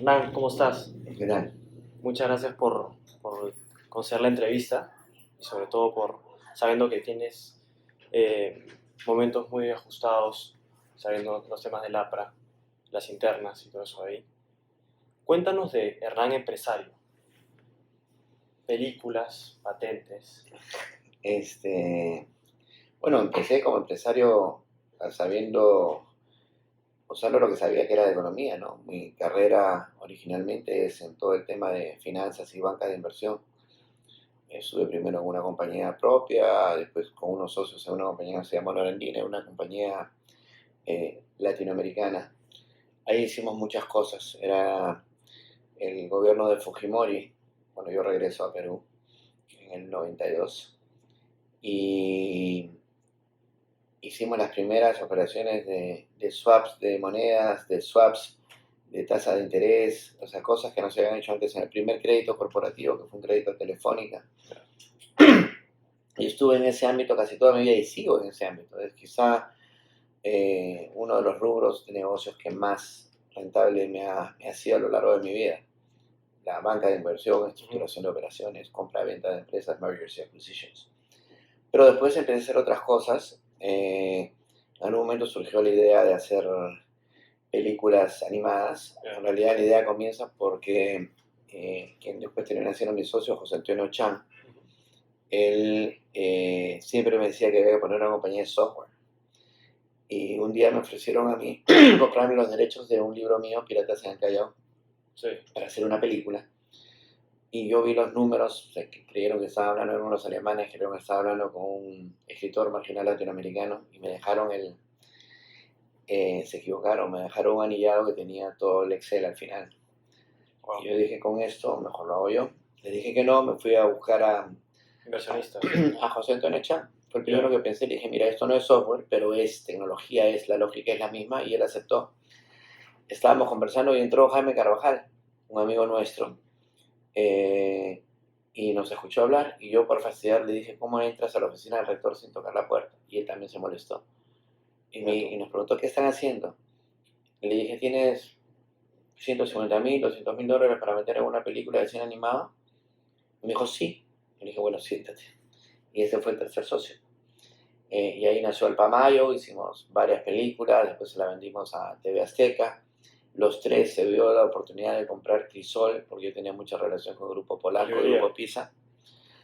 Hernán, ¿cómo estás? ¿Qué tal? Muchas gracias por conceder la entrevista y sobre todo por sabiendo que tienes eh, momentos muy ajustados, sabiendo los temas del APRA, las internas y todo eso ahí. Cuéntanos de Hernán Empresario, películas, patentes. Este, bueno, empecé como empresario sabiendo, usando lo que sabía que era de economía, ¿no? Mi carrera originalmente es en todo el tema de finanzas y banca de inversión. Estuve primero en una compañía propia, después con unos socios en una compañía que se llama Norandina, una compañía latinoamericana. Ahí hicimos muchas cosas. Era el gobierno de Fujimori, cuando yo regreso a Perú, en el 92. Y hicimos las primeras operaciones de swaps de monedas, de swaps de tasa de interés, o sea, cosas que no se habían hecho antes en el primer crédito corporativo, que fue un crédito telefónica. Y estuve en ese ámbito casi toda mi vida y sigo en ese ámbito. Es quizá uno de los rubros de negocios que más rentable me ha sido a lo largo de mi vida. La banca de inversión, estructuración de operaciones, compra-venta de empresas, mergers y acquisitions. Pero después empecé a hacer otras cosas. En un momento surgió la idea de hacer películas animadas. En realidad la idea comienza porque quien después terminó siendo mi socio, José Antonio Chan, él siempre me decía que había que poner una compañía de software. Y un día me ofrecieron a mí comprarme los derechos de un libro mío, Piratas en el Callao, Sí. para hacer una película. Y yo vi los números, o sea, que creyeron que estaba hablando con unos alemanes, creyeron que estaba hablando con un escritor marginal latinoamericano, y me dejaron se equivocaron, me dejaron un anillado que tenía todo el Excel al final. Wow. Y yo dije, con esto mejor lo hago yo. Le dije que no, me fui a buscar Inversionistas. a José Antonio Chan. Fue el primero que pensé, le dije, mira, esto no es software, pero es tecnología, la lógica es la misma, y él aceptó. Estábamos conversando y entró Jaime Carvajal, un amigo nuestro, y nos escuchó hablar, y yo por fastidiar le dije, ¿cómo entras a la oficina del rector sin tocar la puerta? Y él también se molestó. Y nos preguntó, ¿qué están haciendo? Y le dije, ¿tienes 150.000, $200.000 para meter en una película de cine animado? Y me dijo, sí. Y le dije, bueno, siéntate. Y ese fue el tercer socio. Y ahí nació El Pamayo, hicimos varias películas, después se la vendimos a TV Azteca. Los tres se dio la oportunidad de comprar Crisol, porque yo tenía mucha relación con el Grupo Polanco, el Grupo Pisa.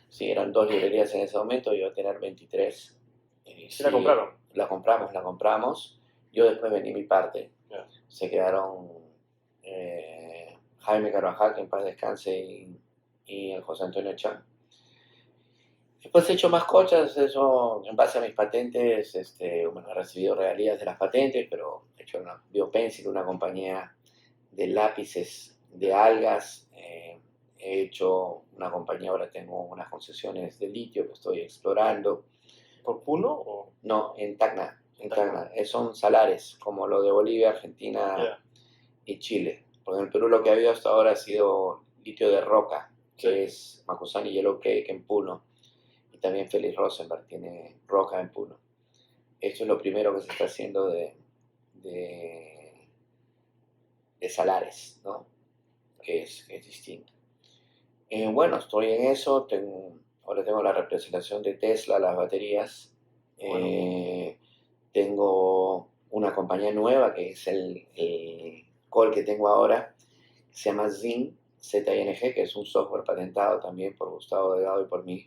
Sí, eran 2 librerías en ese momento, yo iba a tener 23. ¿Sí Sí, la compraron? La compramos. Yo después vendí mi parte. Yeah. Se quedaron Jaime Carvajal, que en paz descanse, y el José Antonio Chan. Después he hecho más cosas, eso en base a mis patentes, bueno, he recibido regalías de las patentes, pero he hecho una Biopencil, una compañía de lápices de algas, he hecho una compañía, ahora tengo unas concesiones de litio que estoy explorando. ¿Por Puno o...? No, en Tacna, son salares, como lo de Bolivia, Argentina y Chile. Porque en el Perú lo que ha habido hasta ahora ha sido litio de roca, que es Macusani Yellow Cake en Puno. Y también Felix Rosenberg tiene roca en Puno. Esto es lo primero que se está haciendo de salares, ¿no? Que es distinto. Bueno, estoy en eso. Ahora tengo la representación de Tesla, las baterías. Bueno. Tengo una compañía nueva que es el call que tengo ahora, que se llama Zing, ZING, que es un software patentado también por Gustavo Delgado y por mí,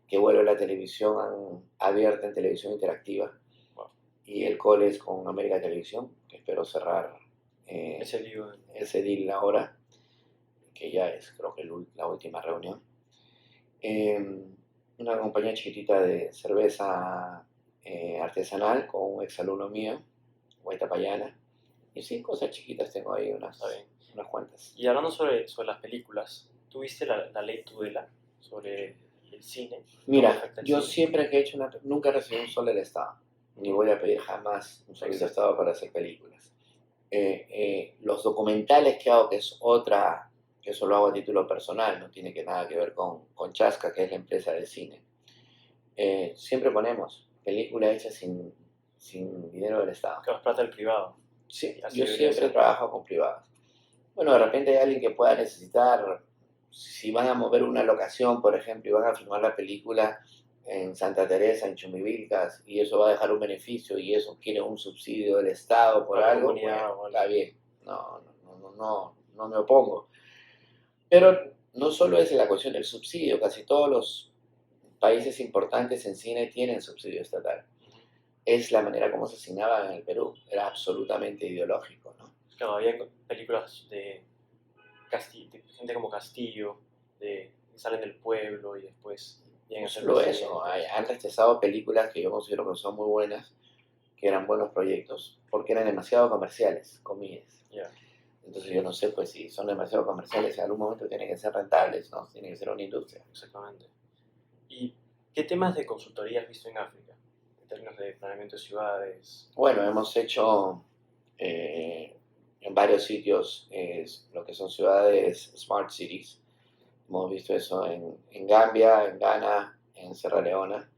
que vuelve a la televisión abierta en televisión interactiva. Wow. Y el call es con América Televisión, que espero cerrar ese deal ahora, que ya es creo que la última reunión. Una compañía chiquitita de cerveza artesanal con un exalumno mío, Guaitapayana. Y sí, cosas chiquitas tengo ahí, unas cuantas. Y hablando sobre las películas, ¿tuviste la ley Tudela sobre el cine? Mira, yo siempre que he hecho nunca he recibido un sol del Estado, ni voy a pedir jamás un sol del Estado para hacer películas. Los documentales que hago, que es otra, que eso lo hago a título personal, no tiene nada que ver con Chasca, que es la empresa de cine. Siempre ponemos películas hechas sin dinero del Estado. Que es plata del privado. Sí, yo siempre trabajo con privados. Bueno, de repente hay alguien que pueda necesitar, si van a mover una locación, por ejemplo, y van a filmar la película en Santa Teresa, en Chumivilcas, y eso va a dejar un beneficio y eso quiere un subsidio del Estado por Para la algo, comunidad bueno, o algo. está bien, no me opongo. Pero no solo es la cuestión del subsidio, casi todos los países importantes en cine tienen subsidio estatal. Ujú. Es la manera como se asignaba en el Perú, era absolutamente ideológico, ¿no? Claro, había películas de gente como Castillo, que salen del pueblo y después llegan No a ser solo eso, presidentes. han rechazado películas que yo considero que son muy buenas, que eran buenos proyectos, porque eran demasiado comerciales, comillas. Ya, Entonces yo no sé, pues si son demasiado comerciales, en algún momento tienen que ser rentables, ¿no? Tienen que ser una industria. exactamente. ¿Y qué temas de consultoría has visto en África? En términos de planeamiento de ciudades. Bueno, hemos hecho en varios sitios lo que son ciudades smart cities. Hemos visto eso en Gambia, en Ghana, en Sierra Leona,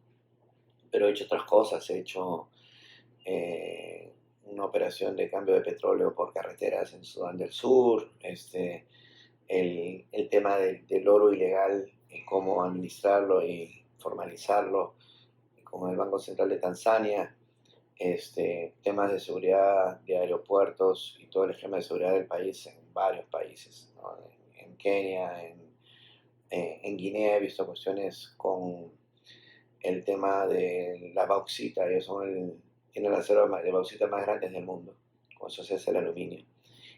pero he hecho otras cosas. He hecho una operación de cambio de petróleo por carreteras en Sudán del Sur, el tema del oro ilegal y cómo administrarlo y formalizarlo con el Banco Central de Tanzania, temas de seguridad de aeropuertos y todo el esquema de seguridad del país en varios países, ¿no? En Kenia, en Guinea he visto cuestiones con el tema de la bauxita, ellos tienen las reservas de bauxita más grandes del mundo, con eso se hace el aluminio.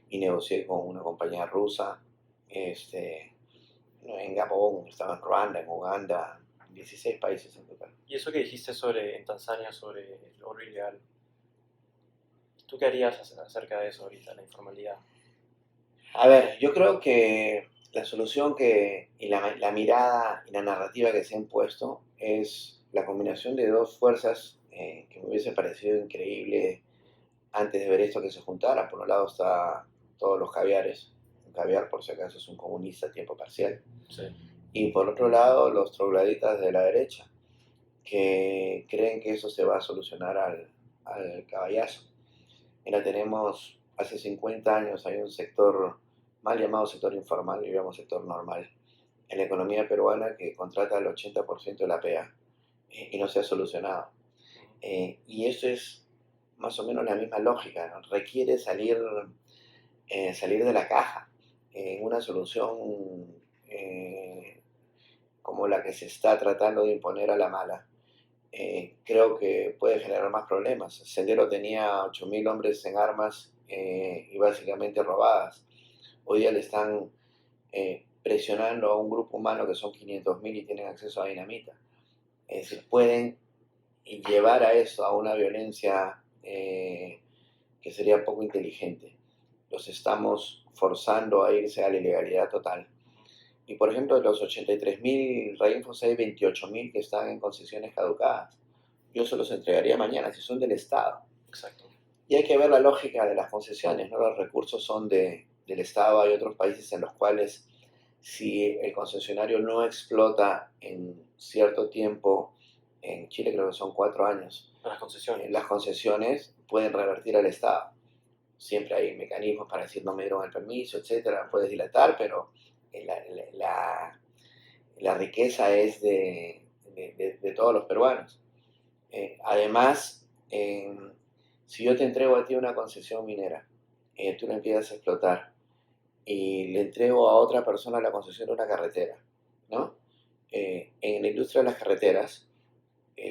Y negocié con una compañía rusa, en Gabón, estaba en Ruanda, en Uganda, 16 países en total. Y eso que dijiste en Tanzania sobre el oro ilegal, ¿tú qué harías acerca de eso ahorita, la informalidad? A ver, yo creo que la solución y la mirada y la narrativa que se ha impuesto es la combinación de dos fuerzas que me hubiese parecido increíble antes de ver esto que se juntara. Por un lado está todos los caviares, un caviar por si acaso es un comunista a tiempo parcial, Sí. y por otro lado los trogloditas de la derecha, que creen que eso se va a solucionar al caballazo. Mira, tenemos hace 50 años hay un sector mal llamado sector informal, digamos sector normal, en la economía peruana que contrata el 80% de la PEA y no se ha solucionado. Y eso es más o menos la misma lógica, ¿no? Requiere salir de la caja en una solución como la que se está tratando de imponer a la mala. Creo que puede generar más problemas. Sendero tenía 8.000 hombres en armas y básicamente robadas. Hoy día le están presionando a un grupo humano que son 500.000 y tienen acceso a dinamita. Es decir, pueden llevar a eso, a una violencia que sería poco inteligente. Los estamos forzando a irse a la ilegalidad total. Y por ejemplo, de los 83.000 reinfos hay 28.000 que están en concesiones caducadas. Yo se los entregaría mañana si son del Estado. Exacto. Y hay que ver la lógica de las concesiones, ¿no? Los recursos son del Estado. Hay otros países en los cuales si el concesionario no explota en cierto tiempo, en Chile creo que son 4 años, Las concesiones. las concesiones pueden revertir al Estado. Siempre hay mecanismos para decir no me dieron el permiso, etcétera. Puedes dilatar, pero la riqueza es de todos los peruanos. Además, si yo te entrego a ti una concesión minera, tú la empiezas a explotar y le entrego a otra persona la concesión de una carretera, ¿no? En la industria de las carreteras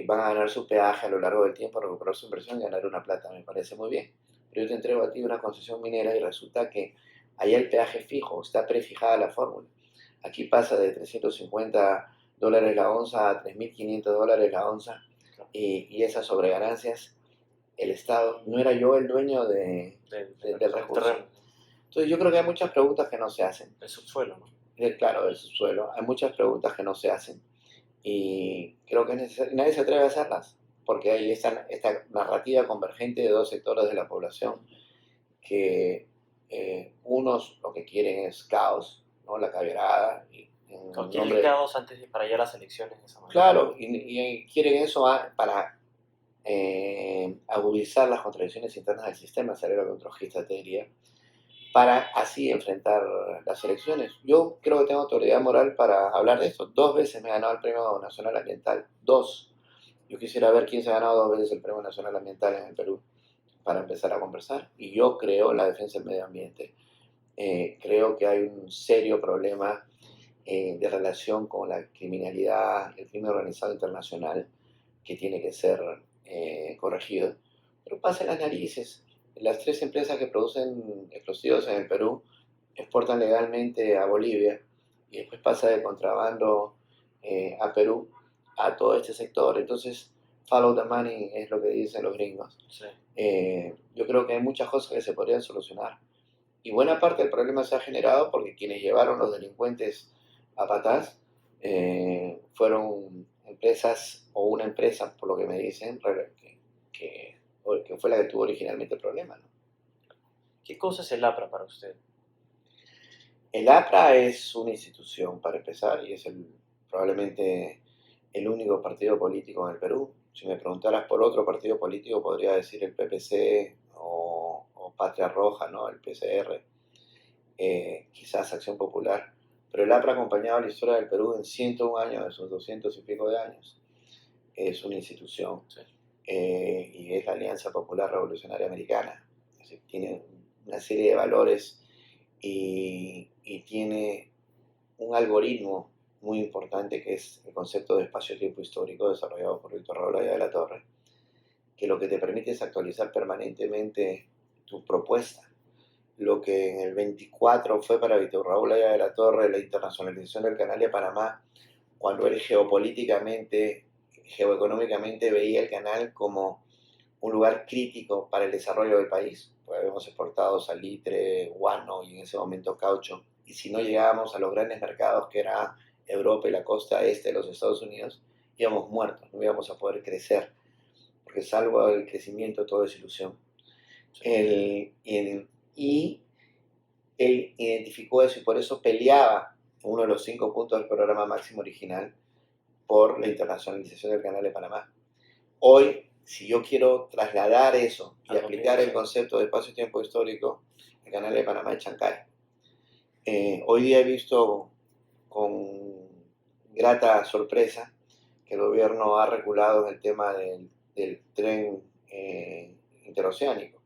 van a ganar su peaje a lo largo del tiempo, recuperar su inversión y ganar una plata, me parece muy bien. Pero yo te entrego a ti una concesión minera y resulta que allá el peaje fijo, está prefijada la fórmula. Aquí pasa de $350 la onza a $3.500 la onza y esas sobreganancias, el Estado, no era yo el dueño del recurso. Terreno. Entonces yo creo que hay muchas preguntas que no se hacen. El subsuelo, ¿no? Claro, del subsuelo. Hay muchas preguntas que no se hacen y creo que es necesario, nadie se atreve a hacerlas, porque hay esta narrativa convergente de dos sectores de la población que unos lo que quieren es caos, ¿no? La caberada, Quieren caos para llegar a las elecciones de esa manera. Claro, y quieren eso para agudizar las contradicciones internas del sistema, sería lo que un trotskista te diría. para así enfrentar las elecciones. Yo creo que tengo autoridad moral para hablar de esto. 2 veces me he ganado el Premio Nacional Ambiental. 2. Yo quisiera ver quién se ha ganado 2 veces el Premio Nacional Ambiental en el Perú para empezar a conversar. Y yo creo en la defensa del medio ambiente. Creo que hay un serio problema de relación con la criminalidad, el crimen organizado internacional, que tiene que ser corregido. Pero pasa en las narices. Las 3 empresas que producen explosivos en el Perú exportan legalmente a Bolivia y después pasa de contrabando a Perú, a todo este sector. Entonces, follow the money es lo que dicen los gringos. Sí. Yo creo que hay muchas cosas que se podrían solucionar. Y buena parte del problema se ha generado porque quienes llevaron los delincuentes a patas fueron empresas o una empresa, por lo que me dicen, que fue la que tuvo originalmente el problema, ¿no? ¿Qué cosa es el APRA para usted? El APRA es una institución, para empezar, y es probablemente el único partido político en el Perú. Si me preguntaras por otro partido político, podría decir el PPC o Patria Roja, ¿no? El PCR, quizás Acción Popular. Pero el APRA ha acompañado la historia del Perú en 101 años, de sus 200 y pico de años. Es una institución. Sí. Y es la Alianza Popular Revolucionaria Americana. Es decir, tiene una serie de valores y tiene un algoritmo muy importante que es el concepto de espacio-tiempo histórico desarrollado por Víctor Raúl Aya de la Torre, que lo que te permite es actualizar permanentemente tu propuesta. Lo que en el 24 fue para Víctor Raúl Aya de la Torre la internacionalización del Canal de Panamá, cuando él geopolíticamente, geoeconómicamente veía el canal como un lugar crítico para el desarrollo del país, porque habíamos exportado salitre, guano y en ese momento caucho, y si no llegábamos a los grandes mercados que era Europa y la costa este de los Estados Unidos, íbamos muertos, no íbamos a poder crecer, porque salvo el crecimiento todo es ilusión. Y él identificó eso y por eso peleaba uno de los 5 puntos del programa máximo original por la internacionalización del Canal de Panamá. Hoy, si yo quiero trasladar eso y aplicar el concepto de espacio-tiempo histórico, el Canal de Panamá es Chancay. Hoy día he visto con grata sorpresa que el gobierno ha reculado en el tema del tren interoceánico,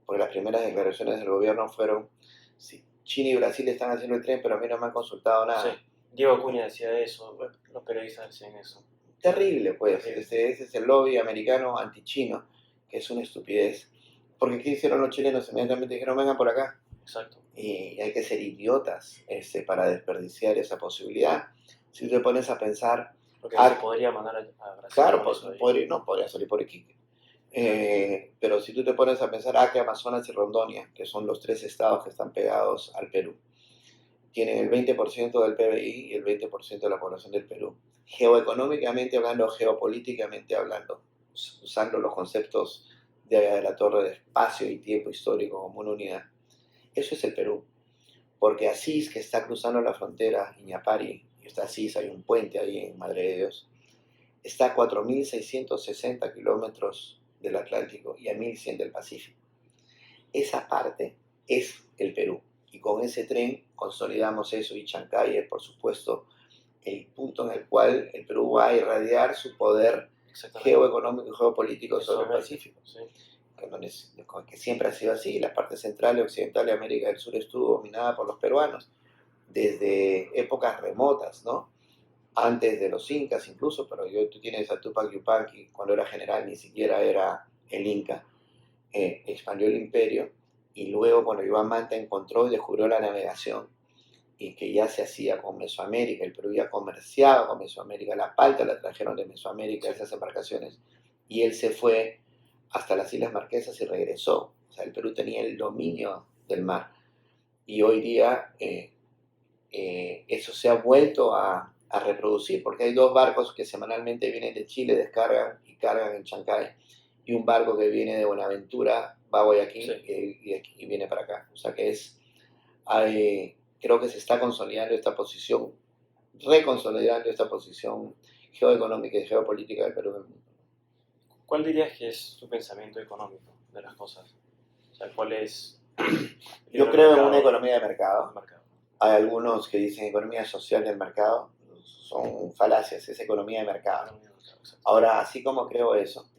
porque las primeras declaraciones del gobierno fueron: sí, China y Brasil están haciendo el tren, pero a mí no me han consultado nada. Sí. Diego Acuña decía eso, los periodistas decían eso. Terrible, pues. Terrible. Ese es el lobby americano antichino, que es una estupidez. Porque ¿qué hicieron los chilenos? Inmediatamente dijeron: vengan por acá. Exacto. Y hay que ser idiotas para desperdiciar esa posibilidad. Si tú te pones a pensar... Porque se podría mandar a Brasil. Claro, pues, podría salir por Iquique. Pero si tú te pones a pensar, Acre, Amazonas y Rondônia, que son los 3 estados que están pegados al Perú, tienen el 20% del PBI y el 20% de la población del Perú. Geoeconómicamente hablando, geopolíticamente hablando, usando los conceptos de la Torre de espacio y tiempo histórico como una unidad. Eso es el Perú. Porque Asís, que está cruzando la frontera, Iñapari, y está Asís, hay un puente ahí en Madre de Dios, está a 4.660 kilómetros del Atlántico y a 1.100 del Pacífico. Esa parte es el Perú. Y con ese tren consolidamos eso, y Chancay es, por supuesto, el punto en el cual el Perú va a irradiar su poder geoeconómico y geopolítico sobre el Pacífico. Sí. Que siempre ha sido así. La parte central y occidental de América del Sur estuvo dominada por los peruanos desde épocas remotas, ¿no? Antes de los incas incluso, pero tú tienes a Tupac Yupanqui, cuando era general ni siquiera era el inca, expandió el imperio, y luego cuando Iván Manta encontró y descubrió la navegación, y que ya se hacía con Mesoamérica, el Perú ya comerciaba con Mesoamérica, la palta la trajeron de Mesoamérica, esas embarcaciones, y él se fue hasta las Islas Marquesas y regresó. O sea, el Perú tenía el dominio del mar, y hoy día eso se ha vuelto a reproducir, porque hay 2 barcos que semanalmente vienen de Chile, descargan y cargan en Chancay, y un barco que viene de Buenaventura, va a Guayaquil, sí, y viene para acá. O sea que creo que se está consolidando esta posición, reconsolidando esta posición geoeconómica y geopolítica del Perú en el mundo. ¿Cuál dirías que es tu pensamiento económico de las cosas? O sea, ¿cuál es Yo creo en una economía de mercado. mercado. Hay algunos que dicen economía social del mercado. Son falacias, es economía de mercado. Ahora, así como creo eso,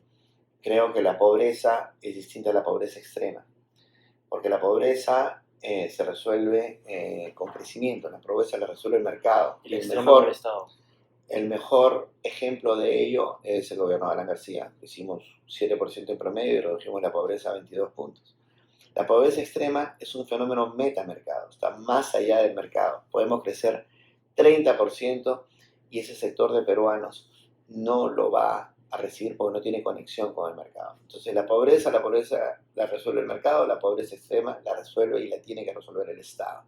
creo que la pobreza es distinta a la pobreza extrema. Porque la pobreza se resuelve con crecimiento, la pobreza la resuelve el mercado. Y el Estado. El mejor ejemplo de ello es el gobierno de Alan García. Hicimos 7% en promedio y redujimos la pobreza a 22 puntos. La pobreza extrema es un fenómeno metamercado, está más allá del mercado. Podemos crecer 30% y ese sector de peruanos no lo va a recibir porque no tiene conexión con el mercado. Entonces la pobreza la resuelve el mercado, la pobreza extrema la resuelve y la tiene que resolver el Estado.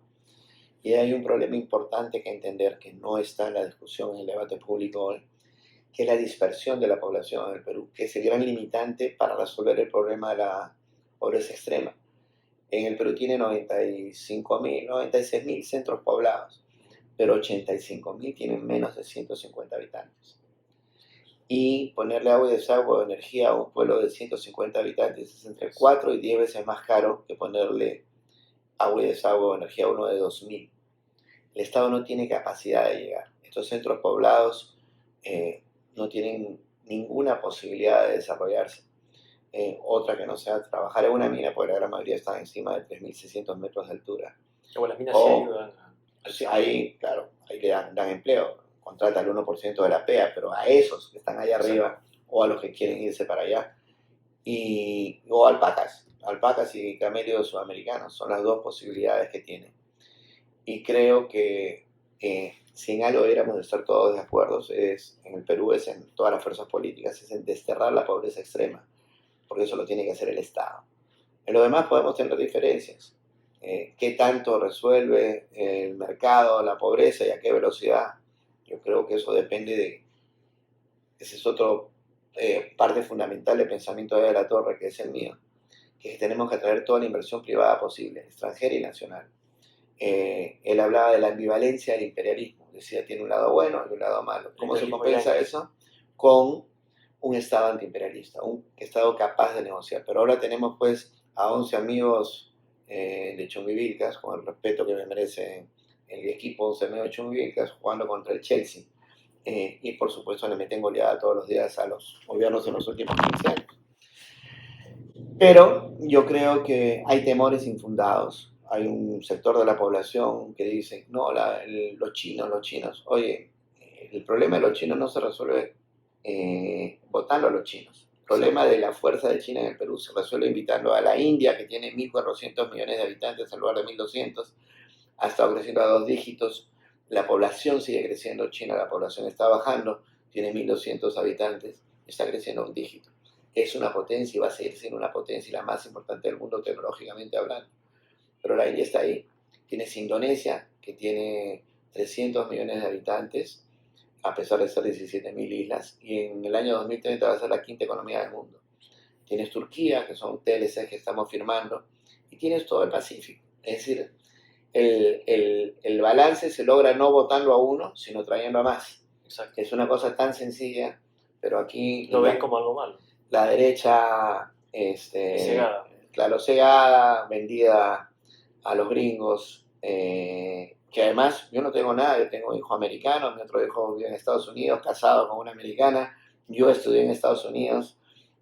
Y hay un problema importante que entender que no está en la discusión, en el debate público hoy, que es la dispersión de la población en el Perú, que es el gran limitante para resolver el problema de la pobreza extrema. En el Perú tiene 95.000, 96.000 centros poblados, pero 85.000 tienen menos de 150 habitantes. Y ponerle agua y desagüe o energía a un pueblo de 150 habitantes es entre 4 y 10 veces más caro que ponerle agua y desagüe o energía a uno de 2.000. El Estado no tiene capacidad de llegar. Estos centros poblados no tienen ninguna posibilidad de desarrollarse. Otra que no sea trabajar en una mina, porque la gran mayoría está encima de 3.600 metros de altura. O las minas sí ayudan. Ahí, claro, ahí le dan empleo. Contrata el 1% de la PEA, pero a esos que están allá arriba, o a los que quieren irse para allá, o alpacas y camelios sudamericanos, son las dos posibilidades que tienen. Y creo que si en algo deberíamos de estar todos de acuerdo, en el Perú, es en todas las fuerzas políticas, es en desterrar la pobreza extrema, porque eso lo tiene que hacer el Estado. En lo demás podemos tener diferencias. ¿Qué tanto resuelve el mercado la pobreza y a qué velocidad? Yo creo que eso depende de... Esa es otra parte fundamental del pensamiento de la Torre, que es el mío, que tenemos que atraer toda la inversión privada posible, extranjera y nacional. Él hablaba de la ambivalencia del imperialismo, decía tiene un lado bueno y un lado malo. ¿Cómo se compensa eso? Con un Estado antiimperialista, un Estado capaz de negociar. Pero ahora tenemos pues a 11 amigos de Chumbivilcas, con el respeto que me merece el equipo 11 amigos de Chumbivilcas, jugando contra el Chelsea. Y por supuesto le meten goleada todos los días a los gobiernos en los últimos 15 años. Pero yo creo que hay temores infundados. Hay un sector de la población que dice, no, los chinos. Oye, el problema de los chinos no se resuelve votando a los chinos. El problema de la fuerza de China en el Perú se resuelve invitando a la India, que tiene 1.400 millones de habitantes en lugar de 1.200. Ha estado creciendo a 2 dígitos. La población sigue creciendo. China, la población está bajando. Tiene 1.200 habitantes. Está creciendo a 1 dígito. Es una potencia y va a seguir siendo una potencia y la más importante del mundo tecnológicamente hablando. Pero la India está ahí. Tienes Indonesia, que tiene 300 millones de habitantes, a pesar de ser 17.000 islas, y en el año 2030 va a ser la quinta economía del mundo. Tienes Turquía, que son TLC que estamos firmando, y tienes todo el Pacífico. Es decir, el balance se logra no votando a uno, sino trayendo a más. Exacto. Es una cosa tan sencilla, pero aquí... Lo ven como algo malo. La derecha, cegada. Claro, cegada, vendida a los gringos, que además yo no tengo nada, yo tengo un hijo americano, mi otro hijo vive en Estados Unidos, casado con una americana, yo estudié en Estados Unidos,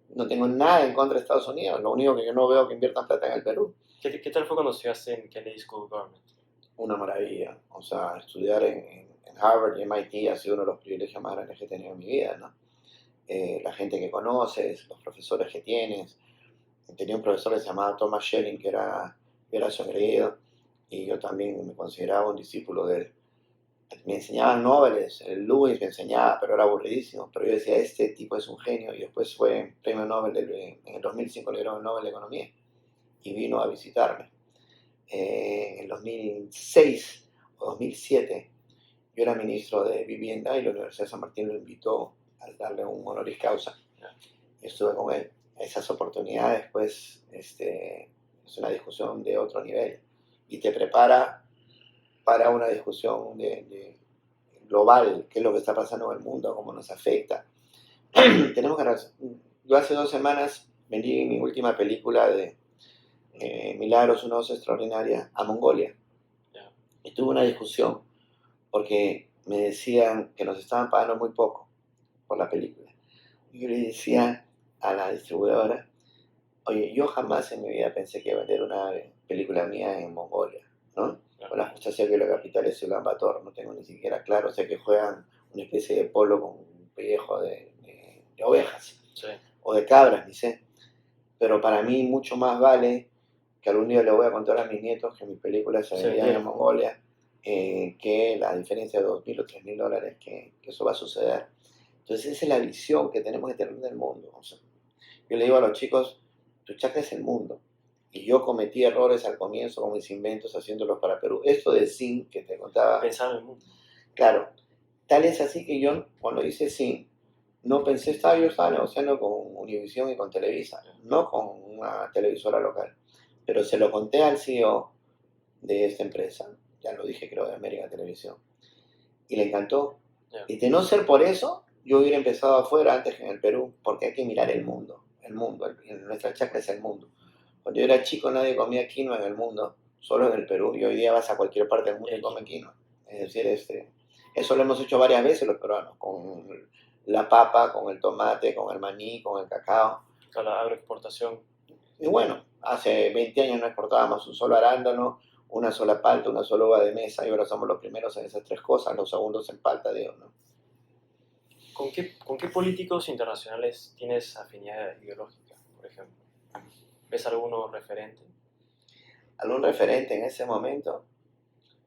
no tengo nada en contra de Estados Unidos, lo único que yo no veo que inviertan plata en el Perú. ¿Qué tal fue cuando estudiaste en Kennedy School of Government? Una maravilla, o sea, estudiar en Harvard y MIT ha sido uno de los privilegios más grandes que he tenido en mi vida, ¿no? La gente que conoces, los profesores que tienes. Tenía un profesor que se llamaba Thomas Schelling, que era su agredido, y yo también me consideraba un discípulo de él. Me enseñaban noveles, el Lewis me enseñaba, pero era aburridísimo. Pero yo decía, este tipo es un genio, y después fue premio Nobel, en el 2005 le dieron el Nobel de Economía, y vino a visitarme. En el 2006 o 2007, yo era ministro de Vivienda y la Universidad de San Martín lo invitó a darle un honoris causa. Estuve con él. Esas oportunidades, pues, es una discusión de otro nivel y te prepara para una discusión de global, qué es lo que está pasando en el mundo, cómo nos afecta. Yo hace 2 semanas vendí mi última película de Milagros, una voz extraordinaria, a Mongolia. Ya. Y tuve una discusión porque me decían que nos estaban pagando muy poco por la película. Y yo le decía a la distribuidora, oye, yo jamás en mi vida pensé que iba a vender una película mía en Mongolia, ¿no? Claro. Con la justa sé que la capital es Ulan Bator, no tengo ni siquiera claro, sé que juegan una especie de polo con un pellejo de ovejas Sí. o de cabras, ni sé. Pero para mí mucho más vale que algún día le voy a contar a mis nietos que mis películas se Se vendían en vendieron. Mongolia, que la diferencia de $2.000 o $3.000 que eso va a suceder. Entonces esa es la visión que tenemos de tener del mundo. O sea, yo le digo a los chicos, tu chakra es el mundo. Y yo cometí errores al comienzo con mis inventos haciéndolos para Perú. Esto de zinc que te contaba, Pensar en el mundo. claro, tal es así que yo cuando hice zinc, no pensé, yo estaba negociando con Univision y con Televisa, no con una televisora local. Pero se lo conté al CEO de esta empresa, ya lo dije creo de América Televisión, y le encantó. Ya. Y de no ser por eso, yo hubiera empezado afuera antes que en el Perú, porque hay que mirar el mundo, nuestra chakra es el mundo. Cuando yo era chico nadie comía quinoa en el mundo, solo en el Perú, y hoy día vas a cualquier parte del mundo y comen quinoa. Es decir, eso lo hemos hecho varias veces los peruanos, con la papa, con el tomate, con el maní, con el cacao. Con la agroexportación. Y bueno, hace 20 años no exportábamos un solo arándano, una sola palta, una sola uva de mesa, y ahora somos los primeros en esas tres cosas, los segundos en palta, digo, ¿no? ¿Con qué políticos internacionales tienes afinidad ideológica, por ejemplo? ¿Ves alguno referente? ¿Algún referente en ese momento?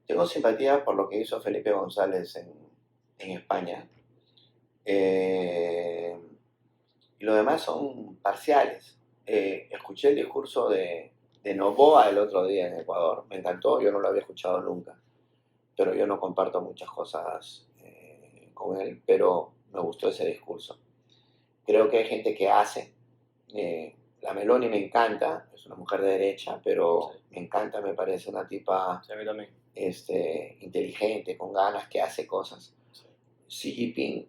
Tengo simpatía por lo que hizo Felipe González en España. Y lo demás son parciales. Escuché el discurso de Noboa el otro día en Ecuador. Me encantó, yo no lo había escuchado nunca. Pero yo no comparto muchas cosas con él, pero me gustó ese discurso. Creo que hay gente que hace. La Meloni me encanta, es una mujer de derecha, pero Sí. me encanta, me parece una tipa Sí, a mí también. inteligente, con ganas, que hace cosas. Sí. Xi Jinping,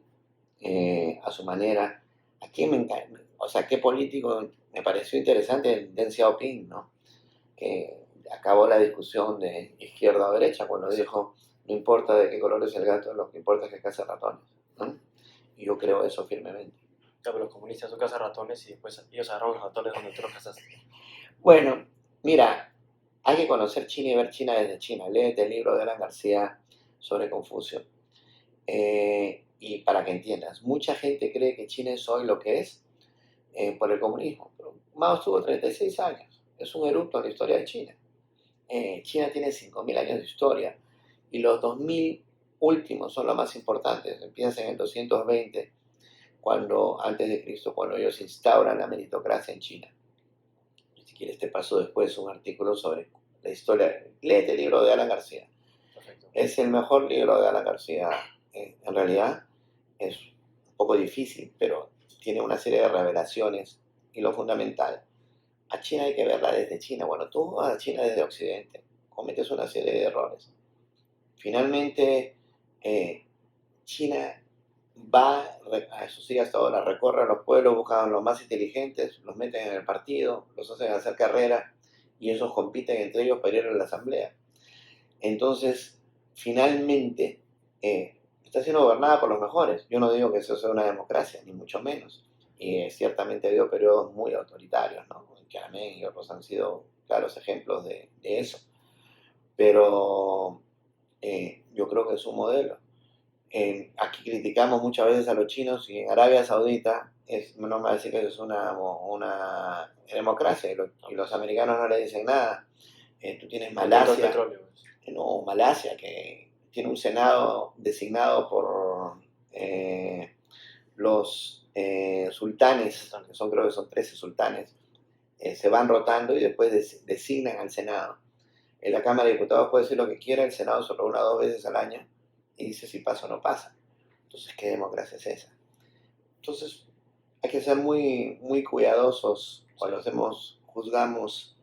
a su manera. ¿A quién me encanta? O sea, qué político me pareció interesante Deng Xiaoping, ¿no? Que acabó la discusión de izquierda o derecha cuando dijo, no importa de qué color es el gato, lo que importa es que caza ratones, ¿no? Y yo creo eso firmemente. Claro, pero los comunistas tú cazas ratones y después ellos agarran los ratones donde tú los cazaste. Bueno, mira, hay que conocer China y ver China desde China. Léete el libro de Alan García sobre Confucio. Y para que entiendas, mucha gente cree que China es hoy lo que es por el comunismo. Pero Mao estuvo 36 años. Es un erupto en la historia de China. China tiene 5.000 años de historia y los 2.000 últimos son los más importantes. Empiezan en el 220, antes de Cristo, cuando ellos instauran la meritocracia en China. Y si quieres te paso después un artículo sobre la historia. Léete el libro de Alan García. Perfecto. Es el mejor libro de Alan García. En realidad es un poco difícil, pero tiene una serie de revelaciones y lo fundamental. A China hay que verla desde China. Bueno, tú vas a China desde Occidente, cometes una serie de errores. Finalmente, China eso sí, hasta ahora, recorre a los pueblos, buscan a los más inteligentes, los meten en el partido, los hacen hacer carrera y esos compiten entre ellos para ir a la asamblea. Entonces, finalmente, está siendo gobernada por los mejores. Yo no digo que eso sea una democracia, ni mucho menos. Y ciertamente ha habido periodos muy autoritarios, ¿no? Tiananmen y otros han sido claros ejemplos de eso. Pero yo creo que es un modelo. Aquí criticamos muchas veces a los chinos y en Arabia Saudita no me va a decir que eso es una democracia y los americanos no le dicen nada. Tú tienes Malasia, Malasia que tiene un senado designado por los sultanes, que creo que son 13 sultanes, se van rotando y después designan al Senado. En la Cámara de Diputados puede decir lo que quiera, el Senado se reúne 2 veces al año y dice si pasa o no pasa. Entonces, ¿qué democracia es esa? Entonces, hay que ser muy, muy cuidadosos cuando juzgamos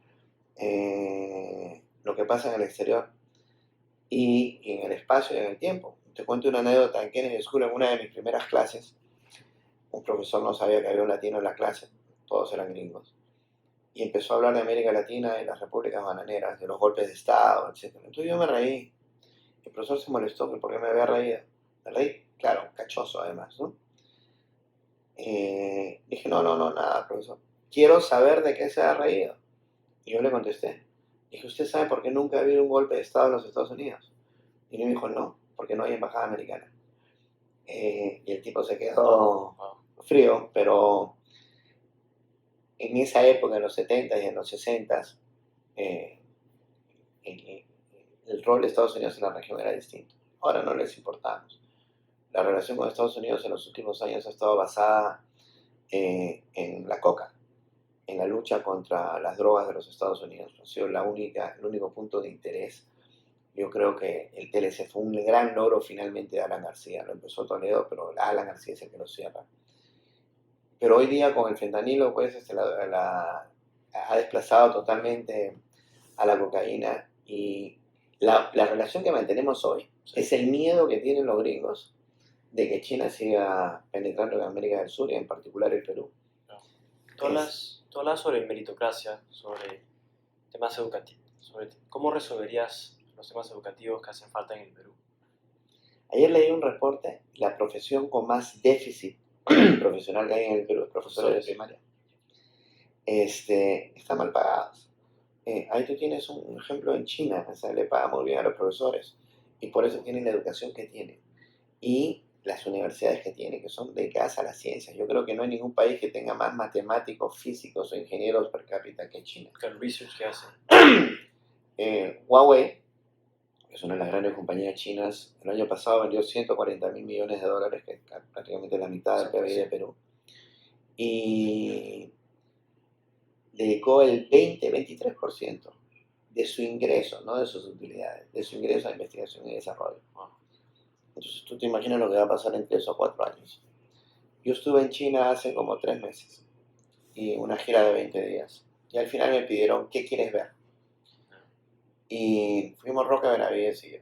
lo que pasa en el exterior y en el espacio y en el tiempo. Te cuento una anécdota en Kennedy School, en una de mis primeras clases. Un profesor no sabía que había un latino en la clase, todos eran gringos. y empezó a hablar de América Latina, de las repúblicas bananeras, de los golpes de Estado, etc. Entonces yo me reí. El profesor se molestó que porque me había reído. Me reí, claro, cachoso además, ¿no? Dije, no, nada, profesor. Quiero saber de qué se ha reído. Y yo le contesté. Dije, ¿usted sabe por qué nunca ha habido un golpe de Estado en los Estados Unidos? Y él me dijo, no, porque no hay embajada americana. Y el tipo se quedó frío, pero en esa época, en los 70 y en los 60, eh, el rol de Estados Unidos en la región era distinto. Ahora no les importamos. La relación con Estados Unidos en los últimos años ha estado basada en la coca, en la lucha contra las drogas de los Estados Unidos. Ha sido el único punto de interés. Yo creo que el TLC fue un gran logro finalmente de Alan García. Lo empezó Toledo, pero Alan García es el que lo cierra. Pero hoy día con el fentanilo, pues ha desplazado totalmente a la cocaína, y la relación que mantenemos hoy es el miedo que tienen los gringos de que China siga penetrando en América del Sur y en particular el Perú. Tú hablas sobre meritocracia, sobre temas educativos, sobre cómo resolverías los temas educativos que hacen falta en el Perú. Ayer leí un reporte, la profesión con más déficit profesional que hay en el Perú es profesores de primaria. Están mal pagados. Ahí tú tienes un ejemplo en China, o sea, le pagan muy bien a los profesores y por eso tienen la educación que tienen y las universidades que tienen, que son dedicadas a las ciencias. Yo creo que no hay ningún país que tenga más matemáticos, físicos o ingenieros per cápita que China. Que el research que hacen. Huawei, que es una de las grandes compañías chinas, el año pasado vendió $140 mil millones, que es prácticamente la mitad del PIB de Perú, y dedicó el 20-23% de su ingreso, no de sus utilidades, de su ingreso a investigación y desarrollo. Entonces tú te imaginas lo que va a pasar en 3 o 4 años. Yo estuve en China hace como 3 meses, y una gira de 20 días, y al final me pidieron, ¿qué quieres ver? Y fuimos Roque Benavides y yo.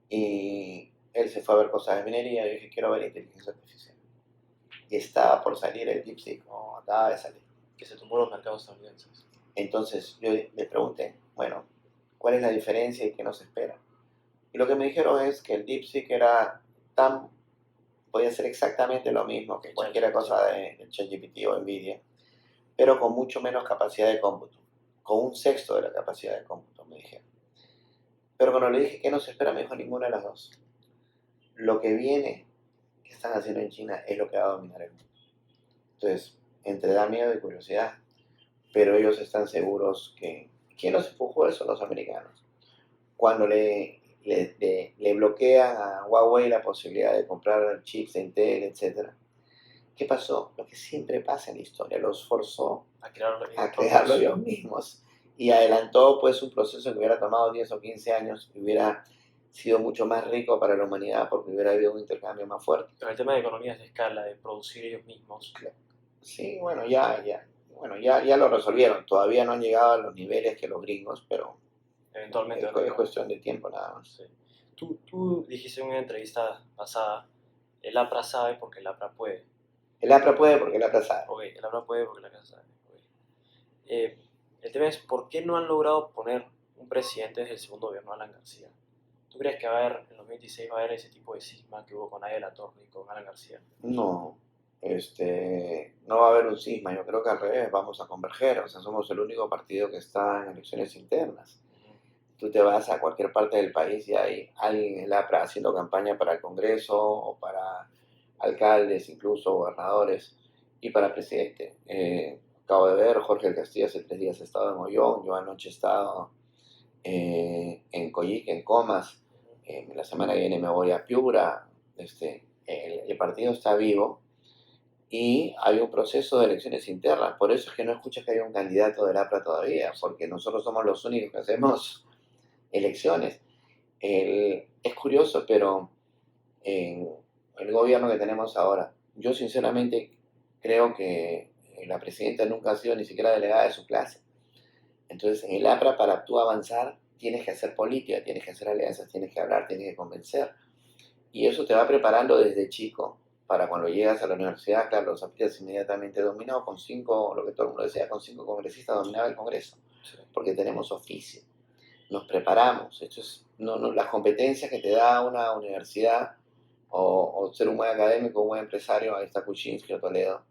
Y él se fue a ver cosas de minería, y yo dije, quiero ver inteligencia artificial. Y estaba por salir el DeepSeek, o acaba de salir. Que se tomó los mercados estadounidenses. Entonces yo le pregunté, bueno, ¿cuál es la diferencia y qué nos espera? Y lo que me dijeron es que el DeepSeek podía ser exactamente lo mismo que cualquier cosa de ChatGPT o NVIDIA, pero con mucho menos capacidad de cómputo, con 1/6 de la capacidad de cómputo, me dijeron. Pero cuando le dije qué nos espera, me dijo ninguna de las dos. Lo que viene, que están haciendo en China, es lo que va a dominar el mundo. Entonces, entre da miedo y curiosidad, pero ellos están seguros que quien los empujó son los americanos. Cuando le bloquean a Huawei la posibilidad de comprar chips de Intel, etc. ¿Qué pasó? Lo que siempre pasa en la historia, los forzó a crearlo ellos mismos y adelantó pues un proceso que hubiera tomado 10 o 15 años y hubiera sido mucho más rico para la humanidad porque hubiera habido un intercambio más fuerte. Pero el tema de economías de escala, de producir ellos mismos. Sí, bueno, ya lo resolvieron. Todavía no han llegado a los niveles que los gringos, pero eventualmente es cuestión de tiempo nada más. Sí. Tú dijiste en una entrevista pasada, el APRA sabe porque el APRA puede. El APRA puede porque el APRA sabe. Ok, el APRA puede porque el APRA sabe. Okay. El tema es, ¿por qué no han logrado poner un presidente desde el segundo gobierno de Alan García? ¿Tú crees que en 2026 va a haber ese tipo de cisma que hubo con Aya de la Torre y con Alan García? No, no va a haber un cisma. Yo creo que al revés, vamos a converger. O sea, somos el único partido que está en elecciones internas. Tú te vas a cualquier parte del país y hay alguien en el APRA haciendo campaña para el Congreso o para alcaldes, incluso gobernadores y para presidente. Acabo de ver, Jorge del Castillo hace 3 días ha estado en Ollón, yo anoche he estado en Coyique, en Comas, la semana que viene me voy a Piura. El partido está vivo y hay un proceso de elecciones internas, por eso es que no escuchas que haya un candidato del APRA todavía, porque nosotros somos los únicos que hacemos elecciones. Es curioso, pero en el gobierno que tenemos ahora, yo sinceramente creo que la presidenta nunca ha sido ni siquiera delegada de su clase. Entonces, en el APRA, para tú avanzar, tienes que hacer política, tienes que hacer alianzas, tienes que hablar, tienes que convencer. Y eso te va preparando desde chico para cuando llegas a la universidad, claro, los aplicas inmediatamente dominado con 5, lo que todo el mundo decía, con 5 congresistas dominaba el Congreso, Sí. porque tenemos oficio, nos preparamos. Esto es, las competencias que te da una universidad o ser un buen académico, un buen empresario, ahí está Kuczynski o Toledo,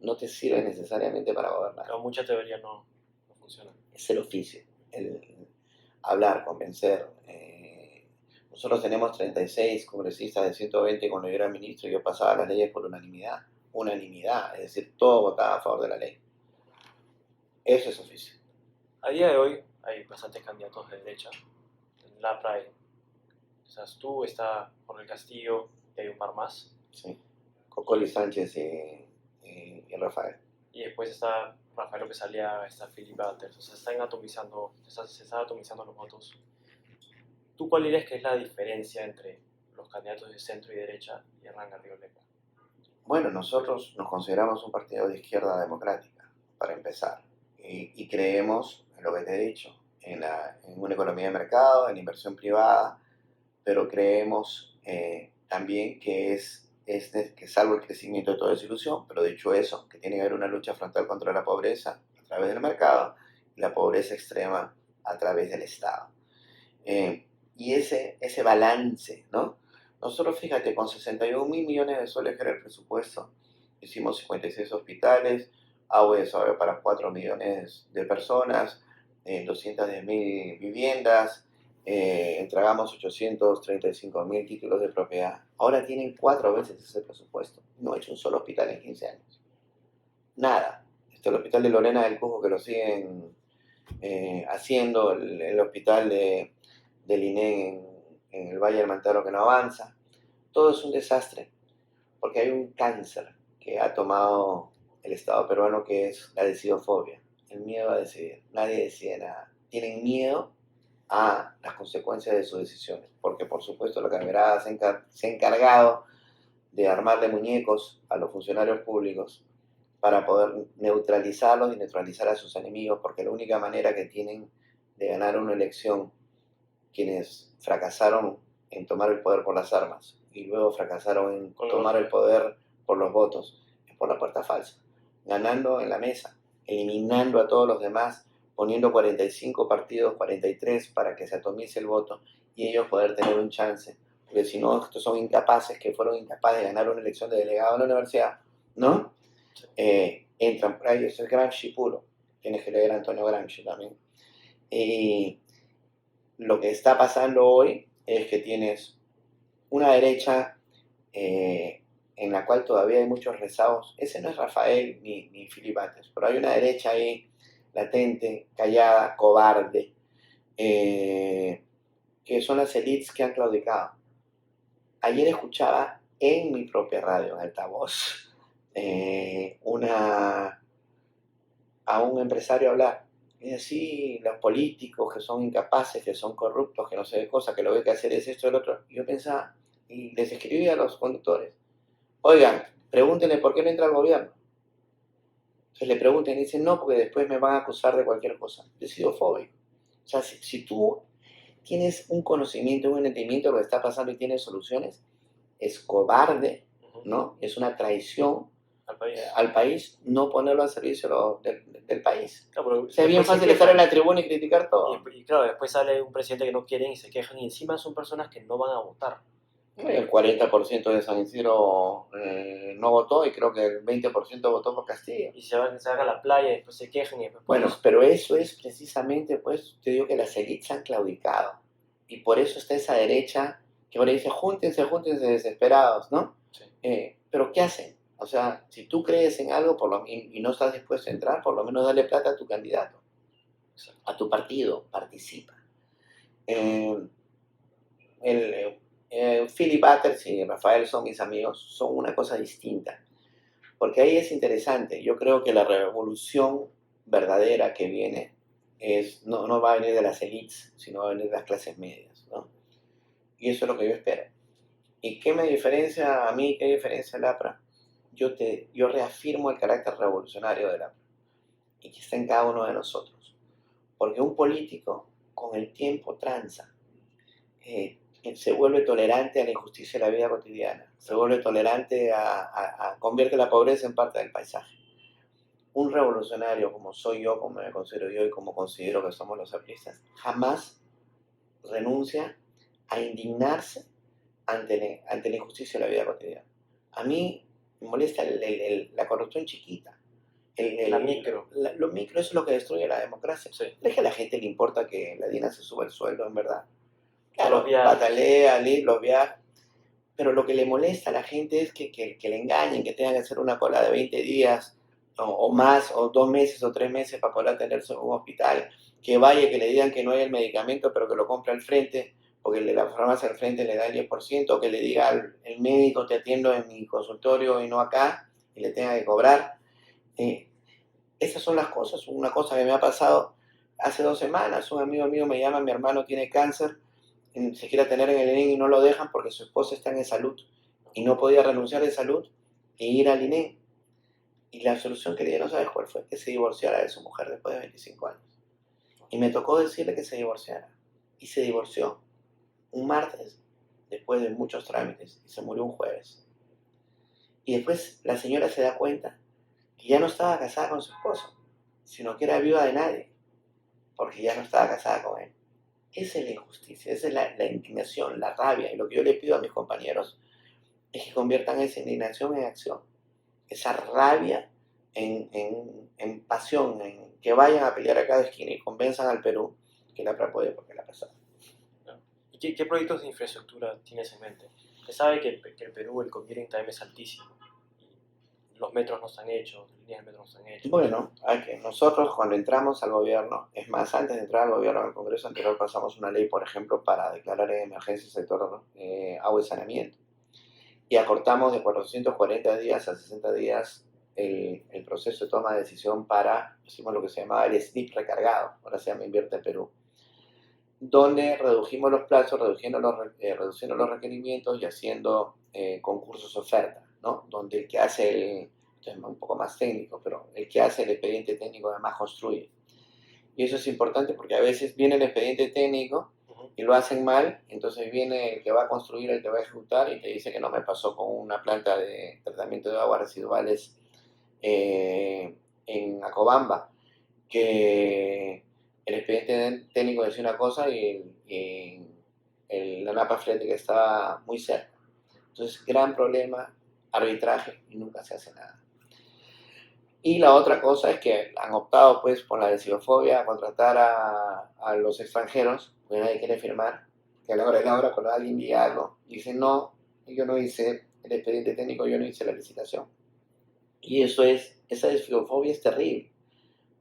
no te sirve necesariamente para gobernar. Pero mucha teoría no funciona. Es el oficio, el hablar, convencer. Nosotros tenemos 36 congresistas de 120 cuando yo era ministro y yo pasaba las leyes por unanimidad, es decir, todo votaba a favor de la ley. Eso es oficio. A día de hoy hay bastantes candidatos de derecha. En LAPRA hay, quizás tú, está Jorge Castillo y hay un par más. Sí. Cocoli Sánchez y Rafael. Y después está Rafael López Aliaga, está Philip Butters. O sea, se están atomizando los votos. ¿Tú cuál dirías que es la diferencia entre los candidatos de centro y derecha y Hernán Garrido Lepa? Bueno, nosotros nos consideramos un partido de izquierda democrática, para empezar. Y creemos en lo que te he dicho, en una economía de mercado, en inversión privada, pero creemos también que que salvo el crecimiento de toda desilusión, pero dicho eso, que tiene que haber una lucha frontal contra la pobreza a través del mercado y la pobreza extrema a través del Estado. Y ese balance, ¿no? Nosotros, fíjate, con 61.000 millones de soles que era el presupuesto, hicimos 56 hospitales, agua y desagüe para 4 millones de personas, 210.000 viviendas, entregamos 835.000 títulos de propiedad. Ahora tienen 4 veces ese presupuesto. No ha hecho un solo hospital en 15 años. Nada. El hospital de Lorena del Cusco, que lo siguen haciendo, el hospital del INE en el Valle del Mantaro, que no avanza. Todo es un desastre, porque hay un cáncer que ha tomado el Estado peruano, que es la decidofobia, el miedo a decidir. Nadie decide nada. Tienen miedo a las consecuencias de sus decisiones, porque por supuesto la Camerada se ha encargado de armarle muñecos a los funcionarios públicos para poder neutralizarlos y neutralizar a sus enemigos, porque la única manera que tienen de ganar una elección quienes fracasaron en tomar el poder por las armas y luego fracasaron en tomar el poder por los votos, es por la puerta falsa, ganando en la mesa, eliminando a todos los demás, poniendo 45 partidos, 43 para que se atomice el voto y ellos poder tener un chance, porque si no, estos son incapaces, que fueron incapaces de ganar una elección de delegado en la universidad, ¿no? Entran por ahí, eso es Gramsci puro, tienes que leer a Antonio Gramsci también. Lo que está pasando hoy es que tienes una derecha en la cual todavía hay muchos rezagos. Ese no es Rafael ni Philip Butters, pero hay una derecha ahí latente, callada, cobarde, que son las élites que han claudicado. Ayer escuchaba en mi propia radio, en altavoz, a un empresario hablar. Y así, los políticos que son incapaces, que son corruptos, que no sé qué cosa, que lo que hay que hacer es esto y el otro. Y yo pensaba, y les escribí a los conductores, oigan, pregúntenle por qué no entra al gobierno. Entonces le preguntan y dicen, no, porque después me van a acusar de cualquier cosa. Decidofóbico. O sea, si tú tienes un conocimiento, un entendimiento de lo que está pasando y tienes soluciones, es cobarde, ¿no? Es una traición al país no ponerlo al servicio del país. Claro, o sea, es bien fácil estar en la tribuna y criticar todo. Y claro, después sale un presidente que no quieren y se quejan, y encima son personas que no van a votar. El 40% de San Isidro no votó y creo que el 20% votó por Castillo. Y se van a la playa y después se quejan y después... Bueno, pero eso es precisamente, pues, te digo que las élites han claudicado. Y por eso está esa derecha que ahora dice, júntense desesperados, ¿no? Sí. Pero ¿qué hacen? O sea, si tú crees en algo y no estás dispuesto a entrar, por lo menos dale plata a tu candidato, a tu partido, participa. Philip Butters y Rafael son mis amigos, son una cosa distinta, porque ahí es interesante. Yo creo que la revolución verdadera que viene no va a venir de las élites, sino va a venir de las clases medias, ¿no? Y eso es lo que yo espero. ¿Y qué me diferencia a mí? ¿Qué diferencia el APRA? Yo reafirmo el carácter revolucionario del APRA y que está en cada uno de nosotros, porque un político con el tiempo tranza. se vuelve tolerante a la injusticia de la vida cotidiana, se vuelve tolerante convierte la pobreza en parte del paisaje. Un revolucionario como soy yo, como me considero yo y como considero que somos los apristas, jamás renuncia a indignarse ante la injusticia de la vida cotidiana. A mí me molesta la corrupción chiquita. La micro. Lo micro es lo que destruye la democracia. Sí. No es que a la gente le importa que la DINA se suba el sueldo, en verdad. Los Claro, viajes. patalea, los viajes. Pero lo que le molesta a la gente es que le engañen, que tengan que hacer una cola de 20 días o más, o 2 meses o 3 meses para poder atenderse en un hospital. Que vaya, que le digan que no hay el medicamento, pero que lo compre al frente, porque la farmacia al frente le da el 10%, o que le diga el médico te atiendo en mi consultorio y no acá, y le tenga que cobrar. Esas son las cosas. Una cosa que me ha pasado hace 2 semanas, un amigo mío me llama, mi hermano tiene cáncer, se quiere tener en el INEM y no lo dejan porque su esposa está en salud y no podía renunciar de salud e ir al INEM. Y la solución que le dieron, ¿sabes cuál fue? Que se divorciara de su mujer después de 25 años. Y me tocó decirle que se divorciara. Y se divorció un martes, después de muchos trámites, y se murió un jueves. Y después la señora se da cuenta que ya no estaba casada con su esposo, sino que era viuda de nadie, porque ya no estaba casada con él. Esa es la injusticia, esa es la indignación, la rabia. Y lo que yo le pido a mis compañeros es que conviertan esa indignación en acción, esa rabia en pasión, en que vayan a pelear a cada esquina y convenzan al Perú que la APRA puede porque la ha pasado. ¿Y qué proyectos de infraestructura tienes en mente? Se sabe que el Perú, el commuting time es altísimo. Y los metros no están hechos, las líneas de metro no están hechas. Bueno, nosotros cuando entramos al gobierno, es más, antes de entrar al gobierno, en el Congreso anterior pasamos una ley, por ejemplo, para declarar en emergencia el sector agua y saneamiento. Y acortamos de 440 días a 60 días el proceso de toma de decisión para, hicimos lo que se llamaba el SNIP recargado, ahora se llama Invierte Perú, donde redujimos los plazos, reduciendo los requerimientos y haciendo concursos oferta, ¿no? Donde el que hace esto es un poco más técnico, pero el que hace el expediente técnico además construye. Y eso es importante porque a veces viene el expediente técnico y lo hacen mal, entonces viene el que va a construir, el que va a ejecutar y te dice que no me pasó con una planta de tratamiento de aguas residuales en Acobamba, que el expediente técnico decía una cosa y la napa freática estaba muy cerca. Entonces, gran problema, arbitraje y nunca se hace nada. Y la otra cosa es que han optado pues por la decidofobia a contratar a los extranjeros, porque nadie quiere firmar, que a la hora de la hora cuando alguien diga algo, dice no, yo no hice el expediente técnico, yo no hice la licitación. Y esa decidofobia es terrible,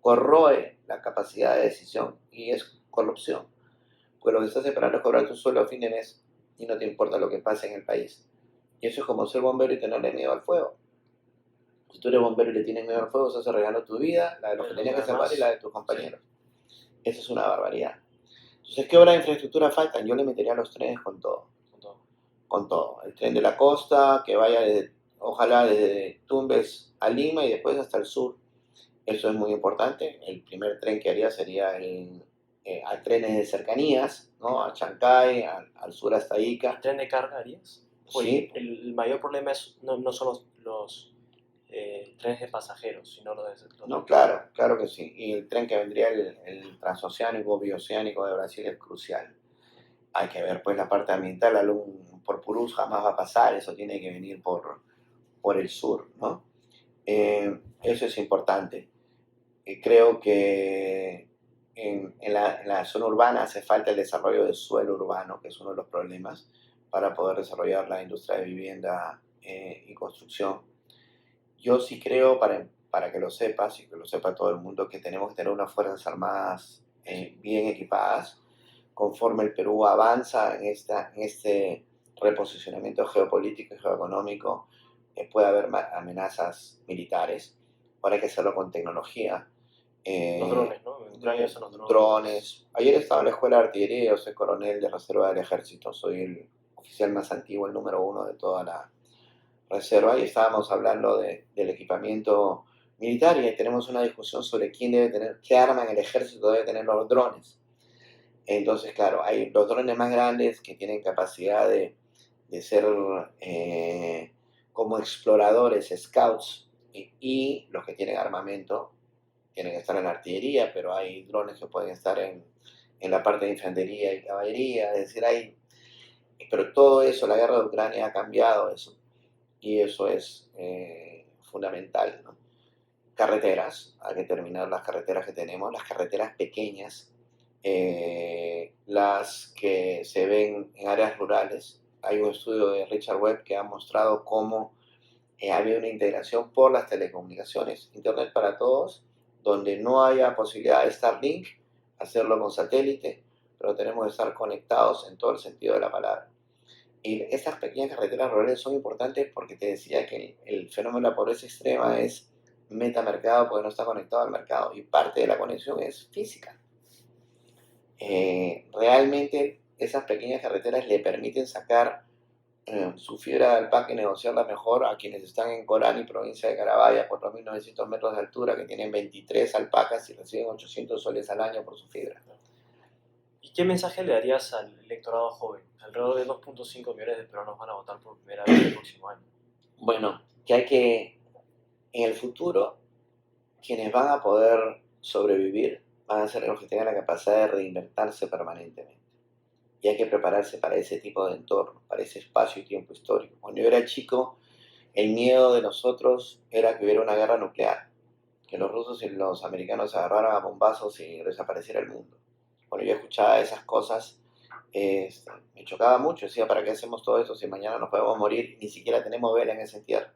corroe la capacidad de decisión y es corrupción, porque lo que estás esperando es cobrar tu sueldo a fin de mes y no te importa lo que pase en el país. Y eso es como ser bombero y tenerle miedo al fuego. Si tú eres bombero y le tienes miedo al fuego, estás arreglando tu vida, la de los que tenían que salvar y la de tus compañeros. Sí. Eso es una barbaridad. Entonces, ¿qué obra de infraestructura faltan? Yo le metería los trenes con todo. Con todo. El tren de la costa, que vaya ojalá desde Tumbes a Lima y después hasta el sur. Eso es muy importante. El primer tren que haría sería a trenes de cercanías, ¿no? A Chancay, al sur hasta Ica. ¿El tren de carga harías? Sí. El mayor problema es, no son los trenes de pasajeros, sino los No, claro que sí. Y el tren que vendría, el transoceánico, bioceánico de Brasil es crucial. Hay que ver pues la parte ambiental, por Purús jamás va a pasar, eso tiene que venir por el sur, ¿no? Eso es importante. Creo que en la zona urbana hace falta el desarrollo del suelo urbano, que es uno de los problemas, para poder desarrollar la industria de vivienda y construcción. Yo sí creo, para que lo sepas y que lo sepa todo el mundo, que tenemos que tener unas Fuerzas Armadas bien equipadas. Conforme el Perú avanza en este reposicionamiento geopolítico y geoeconómico, puede haber amenazas militares. Ahora hay que hacerlo con tecnología. Los drones, ¿no? En Ucrania son los drones. Drones. Ayer estaba en la escuela de artillería, yo soy coronel de reserva del ejército, soy el oficial más antiguo, el número 1 de toda la reserva, y estábamos hablando del equipamiento militar y tenemos una discusión sobre quién debe tener, qué arma en el ejército debe tener los drones. Entonces, claro, hay los drones más grandes que tienen capacidad de ser como exploradores, scouts, y los que tienen armamento tienen que estar en la artillería, pero hay drones que pueden estar en la parte de infantería y caballería, es decir, pero todo eso, la guerra de Ucrania ha cambiado eso, y eso es fundamental, ¿no? Carreteras, hay que terminar las carreteras que tenemos, las carreteras pequeñas, las que se ven en áreas rurales. Hay un estudio de Richard Webb que ha mostrado cómo había una integración por las telecomunicaciones, Internet para todos, donde no haya posibilidad de Starlink, hacerlo con satélite, pero tenemos que estar conectados en todo el sentido de la palabra. Y estas pequeñas carreteras rurales son importantes porque te decía que el fenómeno de la pobreza extrema es metamercado porque no está conectado al mercado y parte de la conexión es física. Realmente esas pequeñas carreteras le permiten sacar su fibra de alpaca y negociarla mejor a quienes están en Corani, provincia de Carabaya, 4.900 metros de altura, que tienen 23 alpacas y reciben 800 soles al año por su fibra. ¿Y qué mensaje le darías al electorado joven? Alrededor de 2.5 millones de peruanos van a votar por primera vez el próximo año. Bueno, que en el futuro, quienes van a poder sobrevivir van a ser los que tengan la capacidad de reinventarse permanentemente. Y hay que prepararse para ese tipo de entorno, para ese espacio y tiempo histórico. Cuando yo era chico, el miedo de nosotros era que hubiera una guerra nuclear, que los rusos y los americanos se agarraran a bombazos y desapareciera el mundo. Cuando yo escuchaba esas cosas, me chocaba mucho. Decía, ¿para qué hacemos todo esto si mañana nos podemos morir? Ni siquiera tenemos vela en ese entierro.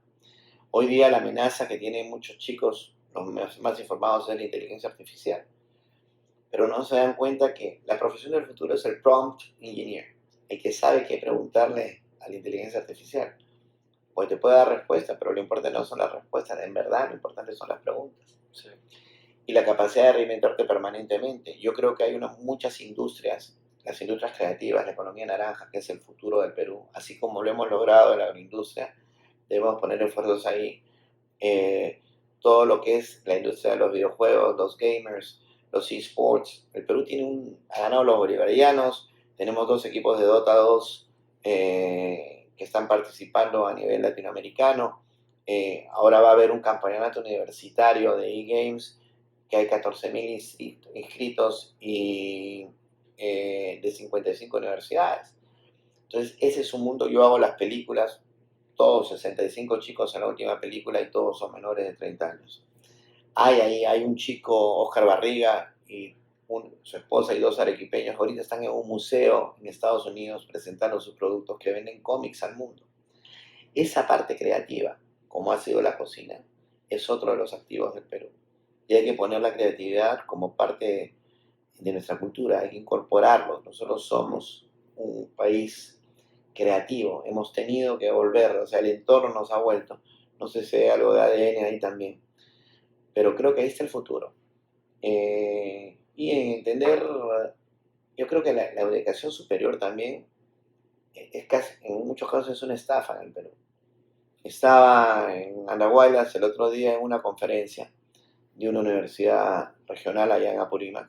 Hoy día la amenaza que tienen muchos chicos, los más informados, es la inteligencia artificial. Pero no se dan cuenta que la profesión del futuro es el prompt engineer, el que sabe qué preguntarle a la inteligencia artificial. Pues te puede dar respuestas, pero lo importante no son las respuestas, en verdad lo importante son las preguntas. Sí. Y la capacidad de reinventarte permanentemente. Yo creo que hay muchas industrias, las industrias creativas, la economía naranja, que es el futuro del Perú, así como lo hemos logrado en la agroindustria, debemos poner esfuerzos ahí. Todo lo que es la industria de los videojuegos, los gamers, los esports. El Perú ha ganado los bolivarianos, tenemos 2 equipos de Dota 2 que están participando a nivel latinoamericano. Ahora va a haber un campeonato universitario de eGames que hay 14.000 inscritos y de 55 universidades. Entonces ese es un mundo. Yo hago las películas, todos 65 chicos en la última película y todos son menores de 30 años. Hay un chico, Oscar Barriga, y su esposa y 2 arequipeños, ahorita están en un museo en Estados Unidos presentando sus productos que venden cómics al mundo. Esa parte creativa, como ha sido la cocina, es otro de los activos del Perú. Y hay que poner la creatividad como parte de nuestra cultura, hay que incorporarlo. Nosotros somos un país creativo, hemos tenido que volver, o sea, el entorno nos ha vuelto. No sé si hay algo de ADN ahí también, pero creo que ahí está el futuro. Y en entender, yo creo que la educación superior también en muchos casos es una estafa en el Perú. Estaba en Andahuaylas el otro día en una conferencia de una universidad regional allá en Apurímac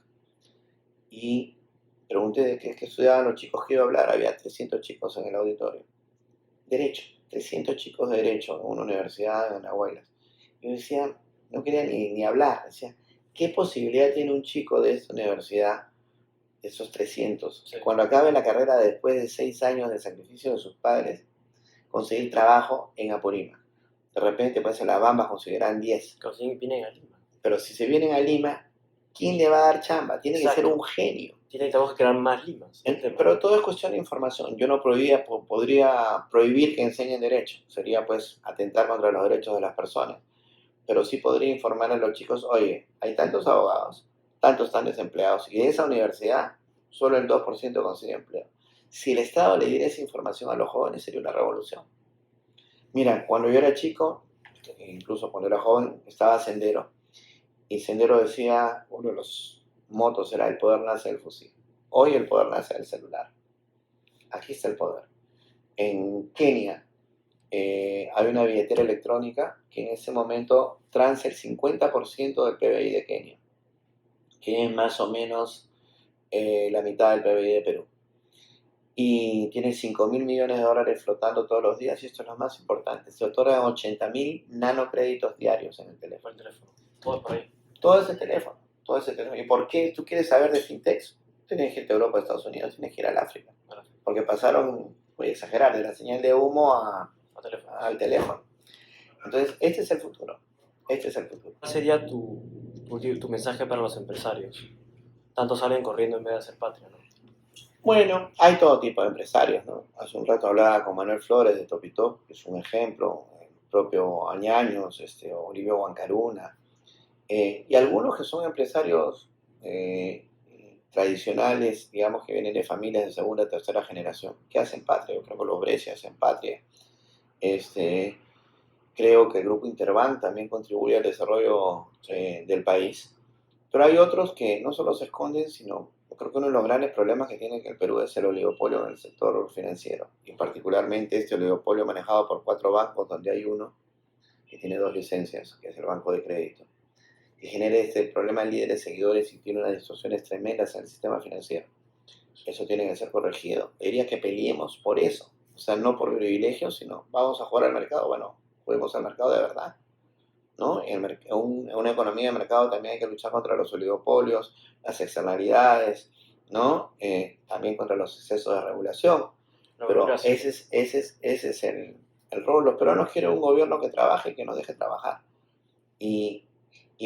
y pregunté de qué estudiaban los chicos que iba a hablar. Había 300 chicos en el auditorio. Derecho, 300 chicos de Derecho en una universidad en Andahuaylas. Yo decía, no quería ni hablar. Decía, ¿qué posibilidad tiene un chico de esta universidad, de esos 300, Sí. cuando acabe la carrera después de 6 años de sacrificio de sus padres, conseguir trabajo en Apurímac? De repente, pues en las Bambas conseguirán 10. Vienen a Lima. Pero si se vienen a Lima, ¿quién le va a dar chamba? Tiene que ser un genio. Tenemos que crear más Limas. Pero todo es cuestión de información. Yo no podría prohibir que enseñen derecho. Sería pues atentar contra los derechos de las personas. Pero sí podría informar a los chicos, oye, hay tantos abogados, tantos están desempleados, y de esa universidad solo el 2% consigue empleo. Si el Estado le diera esa información a los jóvenes, sería una revolución. Mira, cuando yo era chico, incluso cuando era joven, estaba Sendero. Y Sendero decía, uno de los motos era: el poder nace del fusil. Hoy el poder nace del celular. Aquí está el poder. En Kenia hay una billetera electrónica que en ese momento transa el 50% del PBI de Kenia. Kenia es más o menos la mitad del PBI de Perú. Y tiene 5.000 millones de dólares flotando todos los días, y esto es lo más importante. Se otorgan 80.000 nanocréditos diarios en el teléfono. Por el teléfono. Todo por ahí. Todo ese teléfono, todo ese teléfono. ¿Y por qué tú quieres saber de fintechs? Tienes que irte a Europa, a Estados Unidos, tienes que ir al África. Porque pasaron, voy a exagerar, de la señal de humo al teléfono. Entonces, este es el futuro. Este es el futuro. ¿Cuál sería tu mensaje para los empresarios? Tanto salen corriendo en vez de hacer patria, ¿no? Bueno, hay todo tipo de empresarios, ¿no? Hace un rato hablaba con Manuel Flores de Topitop, que es un ejemplo, el propio Añaños, Olivio Huancaruna, y algunos que son empresarios tradicionales, digamos que vienen de familias de segunda o tercera generación, que hacen patria. Yo creo que los Brescia hacen patria. Creo que el Grupo Interbank también contribuye al desarrollo del país. Pero hay otros que no solo se esconden, sino yo creo que uno de los grandes problemas que tiene el Perú es el oligopolio en el sector financiero. Y particularmente este oligopolio manejado por 4 bancos, donde hay uno que tiene 2 licencias, que es el Banco de Crédito, que genera este problema de líderes seguidores y tiene unas distorsiones tremendas en el sistema financiero. Eso tiene que ser corregido. Diría que peleemos por eso. O sea, no por privilegios, sino vamos a jugar al mercado. Bueno, juguemos al mercado de verdad, ¿no? En una economía de mercado también hay que luchar contra los oligopolios, las externalidades, ¿no? También contra los excesos de regulación. Pero ese es el rol. Los peruanos quieren un gobierno que trabaje y que nos deje trabajar. Y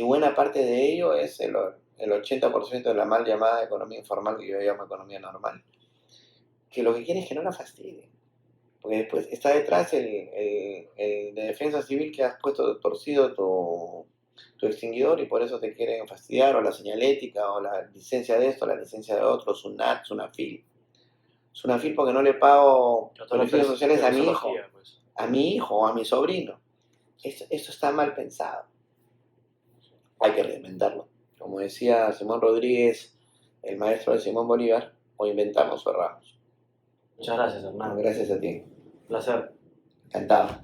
buena parte de ello es el 80% de la mal llamada economía informal, que yo llamo economía normal, que lo que quieren es que no la fastidien. Porque después está detrás el de defensa civil que has puesto torcido tu extinguidor y por eso te quieren fastidiar, o la señalética, o la licencia de esto, la licencia de otro, SUNAT, SUNAFIL. SUNAFIL porque no le pago beneficios sociales a mi hijo, pues. A mi hijo o a mi sobrino. Esto está mal pensado. Hay que reinventarlo. Como decía Simón Rodríguez, el maestro de Simón Bolívar, o inventamos o erramos. Muchas gracias, hermano. Gracias a ti. Un placer. Encantado.